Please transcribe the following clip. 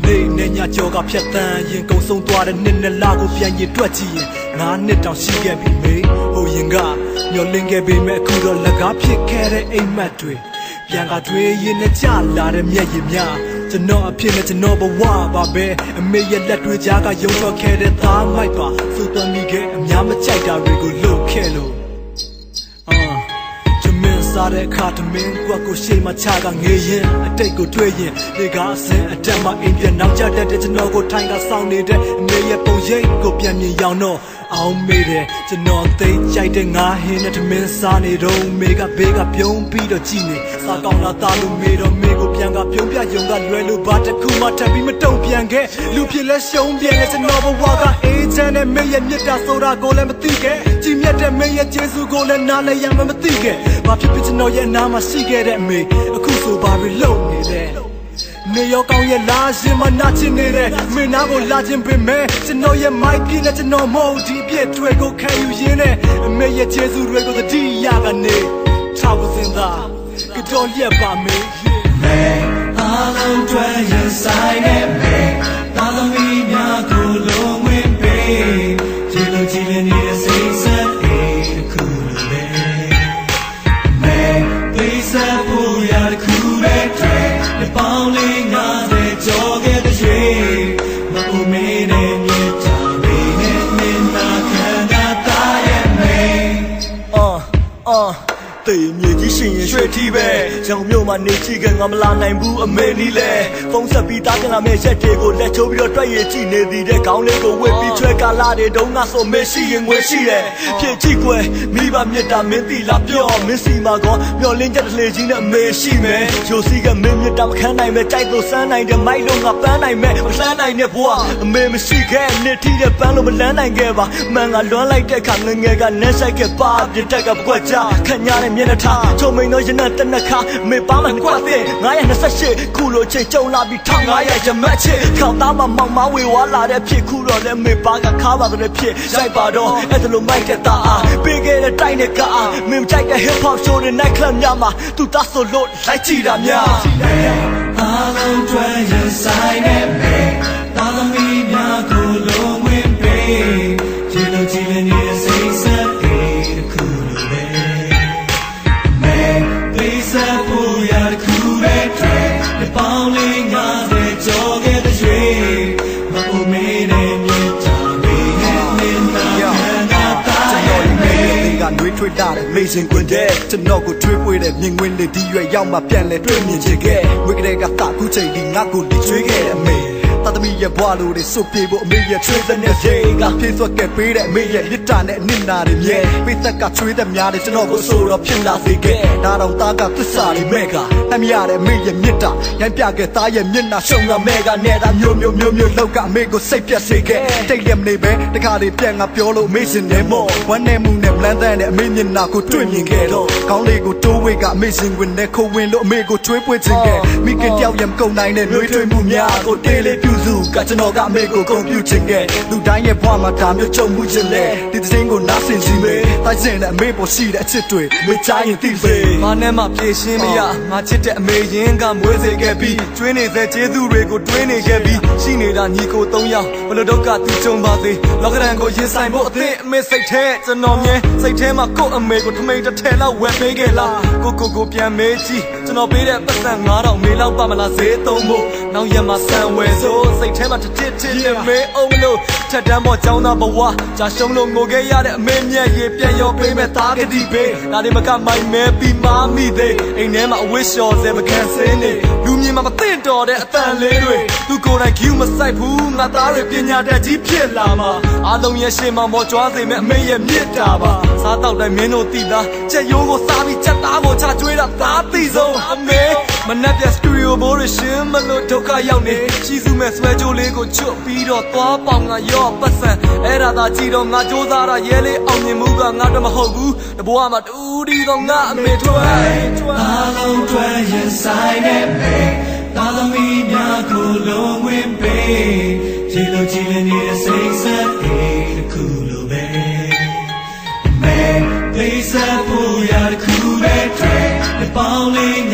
နေနဲ့ညကြောကဖြတ်တန်းရင်ကုံဆုံးသွားတဲ့နှစ်နဲ့လာကိုပြန်ရည်တွက်ကြည့်ရင်9 နှစ်တောင်ရှိခဲ့ပြီမေဟိုရင်ကမျောလင်းခဲ့ပေမဲ့အခုတော့လက်ကားဖြစ်ခဲ့တဲ့အိမ်မက်တွေပြန်ကတွေးရင်နဲ့ကြလာတဲ့မျက်ရည်များကျွန်တော်အဖြစ်နဲ့ကျွန်တော်ဘဝပါပဲအမေရဲ့လက်တွေကြားကယုံထွက်ခဲ့တဲ့သားမိုက်ပါစူသွမ်းမိခဲ့အများမကြိုက်တာတွေကိုလုပ်ခဲ့လို့စားတဲ့အခါတမင်းကွက်ကိုရှေ့မှာချကငေးရင်အတိတ်ကိုတွေးရင်ဒီကအစင်အတက်မှာအိမ်ပြန်နောက်ကျတတ်တဲ့ကျွန်တော်ကိုထိုင်ကစောင့်နေတဲ့အမေရဲ့ပုံရိပ်ကိုပြန်မြင်ရောင်တော့အောင်မေးတယ်ကျွန်တော်သိကြိုက်တဲ့ငါဟင်းနဲ့တမင်းစားနေတော့မေကဘေးကပြုံးပြီးတော့ကြည့်နေစားကောင်းလာသားလို့မေတော့မေကိုပြန်ကပြုံးပြယုံကလွယ်လို့ဘာတစ်ခုမှထပ်ပြီးမတုံ့ပြန်ခဲ့လူဖြစ်လဲရှုံးပြန်တဲ့ကျွန်တော်ဘဝကအေးချမ်းတဲ့မေရဲ့မြတ်တာဆိုတာကိုလည်းမသိခဲ့ကြည်မြတ်တဲ့မေရဲ့ကျေးဇူးကိုလည်းနားလည်းရမှမသိခဲ့ဘာဖြစ်ဖြစ်ကျွန်တော်ရဲ့နားမှာရှိခဲ့တဲ့အမေအခုဆိုဘာတွေလုပ်နေလဲနေရောကောင်းရဲ့လာရှင်မနာချင်နေတယ်မင်းနာကိုလာခြင်းပင်မဲ့ကျွန်တော်ရဲ့မိုက်ပြင်းနဲ့ကျွန်တော်မဟုတ်ဒီပြည့်တွေကိုခံယူရင်းနဲ့အမေရဲ့ကျေးဇူးတွေကိုသတိရကနေထားဖို့စဉ်းစားကြော်ရက်ပါမေမေအားလုံးတွေ့ရင်ဆိုင်နေမေသာသမီများကိုလုံးဝင်ပေးကြည်လို့ကြည်လင်နေတဲ့စိတ်ဆက်အေးတစ်ခုလိုပဲမေသိစဖို့ရတစ်ခုပဲတွေ့ဒီပေါင်းလေးငါတဲ့ကြောခဲ့တဲ့ရေမအူမေးနဲ့မြေတာလေးနဲ့မင်းနာခံတာရဲ့မေတေးမြေကြီးရှင်ရင်ရွှေထီးပဲရောင်မြို့မှာနေကြည့်ကငါမလာနိုင်ဘူးအမေနီးလဲဖုန်းဆက်ပြီးတားတင်လာမဲ့ရက်တွေကိုလက်ချိုးပြီးတော့တွက်ရကြည့်နေသည်တဲ့ခေါင်းလေးကိုဝစ်ပြီးချွဲကာလာတွေတုံးငါဆိုမေရှိရင်ငွေရှိတယ်ဖြစ်ကြည့်ကွယ်မိဘမြတ်တာမင်းတီလာပြောမင်းစီမှာကောမျောလင်းချက်တလေကြီးနဲ့အမေရှိမယ်ဂျိုစီကမင်းမြတ်တာမခံနိုင်မဲ့ကြိုက်လို့စမ်းနိုင်တဲ့မိုက်လို့ငါပန်းနိုင်မဲ့မလှမ်းနိုင်တဲ့ဘွားအမေမရှိခဲ့နေထီးတဲ့ပန်းလို့မလန်းနိုင်ခဲ့ပါမန်ကလွမ်းလိုက်တဲ့ခါငငယ်ကနက်ဆိုင်ခဲ့ပါပြတက်ကပွက်ကြခညာနဲ့မျက်နှာထားချုံမိန်တော့ရနတနခါမေပါမကွက်တဲ့928ခုလိုချိန်ကြုံလာပြီး1500ရမတ်ချစ်ခေါင်းသားမမောင်မဝေဝါလာတဲ့ဖြစ်ခုတော့လည်းမေပါကခါပါတဲ့ဖြစ်ရိုက်ပါတော့အဲ့ဒါလိုမိုက်တဲ့သားအားပေးခဲ့တဲ့တိုက်နဲ့ကအားမင်းကြိုက်တဲ့ hip hop show တွေ night club များမှာသူသားဆိုလို့လိုက်ကြည့်တာများအားလုံးတွေ့ရင်ဆိုင်နေမေသာသမီများကိုလုံးဝင်ပေးကြည်လို့ကြည်လင်နေတဲ့စိတ်ဆက်အေးတစ်ခုလိုပဲဆက်ဖို့ရတစ်ခုပဲတွေ့ဒီပေါင်းလေးငါတဲ့ကြောခဲ့တဲ့ရွေမအူမေးနဲ့မြေတာလေးနဲ့မင်းနာခံတာရဲ့မေကနှွေးထွေးလာတဲ့မေရှင်ကွင်တဲ့ကျွန်တော်ကိုထွေးပွေးတဲ့မြင်ကွင်းလေးဒီရွယ်ရောက်မှပြန်လဲတွေ့မြင်ချင်ခဲ့ဝိကတဲ့ကတာခုချိန်ဒီငါကိုဒီချွေးခဲ့တဲ့အမေသာသမီရဲ့ဘွားလို့တွေစွပြေဖို့အမေရဲ့ချွေးတဲ့ရေကဖြည့်စွက်ခဲ့ပေးတဲ့အမေရဲ့မြစ်တာနဲ့အနစ်နာတွေမြဲပိသက်ကချွေးတဲ့များတယ်ကျွန်တော်ကိုဆိုတော့ဖြစ်လာစေခဲ့ဒါတော့သားကသစ္စာတွေမဲ့ကအမရတဲ့အမေရဲ့မြစ်တာရိုင်းပြခဲ့သားရဲ့မျက်နှာရှုံကမဲ့ကနေတာမျိုးလောက်ကမေကိုစိတ်ပြတ်စေခဲ့တိတ်လည်းမနေပဲတခါတွေပြန်ငါပြောလို့အမေရှင်နေမော့ဝမ်းနေမှုနဲ့မလန်းတဲ့အမေမျက်နှာကိုတွေ့မြင်ခဲ့တော့ခေါင်းလေးကိုတိုးဝေးကအမေရှင်ဝင်နဲ့ခိုးဝင်လို့အမေကိုချွေးပွေးခြင်းခဲ့မိခင်တယောက်ရမကုန်နိုင်တဲ့နှွေးထွေးမှုများကိုတေးလေးပြုစုကကျွန်တော်ကအမေကိုဂုဏ်ပြုခြင်းခဲ့လူတိုင်းရဲ့ဘဝမှာဒါမျိုးကြုံမှုခြင်းလဲဒီသတင်းကိုနားဆင်စီမေတိုက်စင်တဲ့အမေပေါ်ရှိတဲ့အချစ်တွေမေချားရင်သိစေငါနဲ့မှပြေရှင်းမရငါချစ်တဲ့အမေရင်ကမွေးစေခဲ့ပြီးကျွေးနေတဲ့ကျေးဇူးတွေကိုတွေးနေခဲ့ပြီးရှိနေတာညီကို3ယောက်ဘလို့ဒုက္ခသူကြုံပါစေလောကရန်ကိုရင်ဆိုင်ဖို့အသင့်အမေစိတ်ထဲကျွန်တော်မြဲစိတ်ထဲမှာကို့အမေကိုထမိန်တစ်ထည်လောက်ဝယ်ပေးခဲ့လားကိုပြန်မေးကြည့်ကျွန်တော်ပေးတဲ့ပတ်စံ9000မေးလောက်ပါမလားဈေးသုံးဖို့နောက်ရက်မှာဆန်ဝယ်ဆိုစိတ်ထဲမှာတစ်နဲ့မေးအောင်လို့ထက်တန်းပေါ်ကျောင်းသားဘဝကြာရှုံးလို့ငိုခဲ့ရတဲ့အမေမျက်ရည်ပြန်ရောပေးမဲ့သားကတိပေးဒါတွေမကမိုင်မဲပြီးမမိသေးအိမ်ထဲမှာအဝစ်လျှော်စေမကန်စင်းနေလူမြင်မှာမသိတော်တဲ့အတန်လေးတွေသူကိုယ်တိုင်ကျူးမဆိုင်ဘူးငါသားတွေပညာတတ်ကြီးဖြစ်လာမှာအားလုံးရဲ့ရှေ့မှာမော်ကြွားစေမဲ့အမေရဲ့မြစ်တာပါစားတော့တိုင်းမင်းတို့သိလားချက်ရိုးကိုစားပြီးချက်သားကိုချကျွေးတာသားသိဆုံးအမေမနက်ပြစတူဒီယိုဘိုးရရှင်မလို့ဒုက္ခရောက်နေရှိစုမဲ့ဆွဲကြိုးလေးကိုချွတ်ပြီးတော့သွားပေါင်ငါရော့ပတ်စံအဲ့ဒါသာကြည့်တော့ငါစူးစားတာရဲလေးအောင်မြင်မှုကငါတော့မဟုတ်ဘူးတဘွားမှာတူဒီတော့ငါအမေထွဲအားလုံးထွဲရင်ဆိုင်နေမေသာသမီများကိုလုံးဝင်ပေးကြည်လို့ကြည်လင်နေတဲ့စိတ်ဆက်အေးတစ်ခုလိုပဲမေသိစဖို့ရတစ်ခုပဲတွေ့ပေါင်းလေး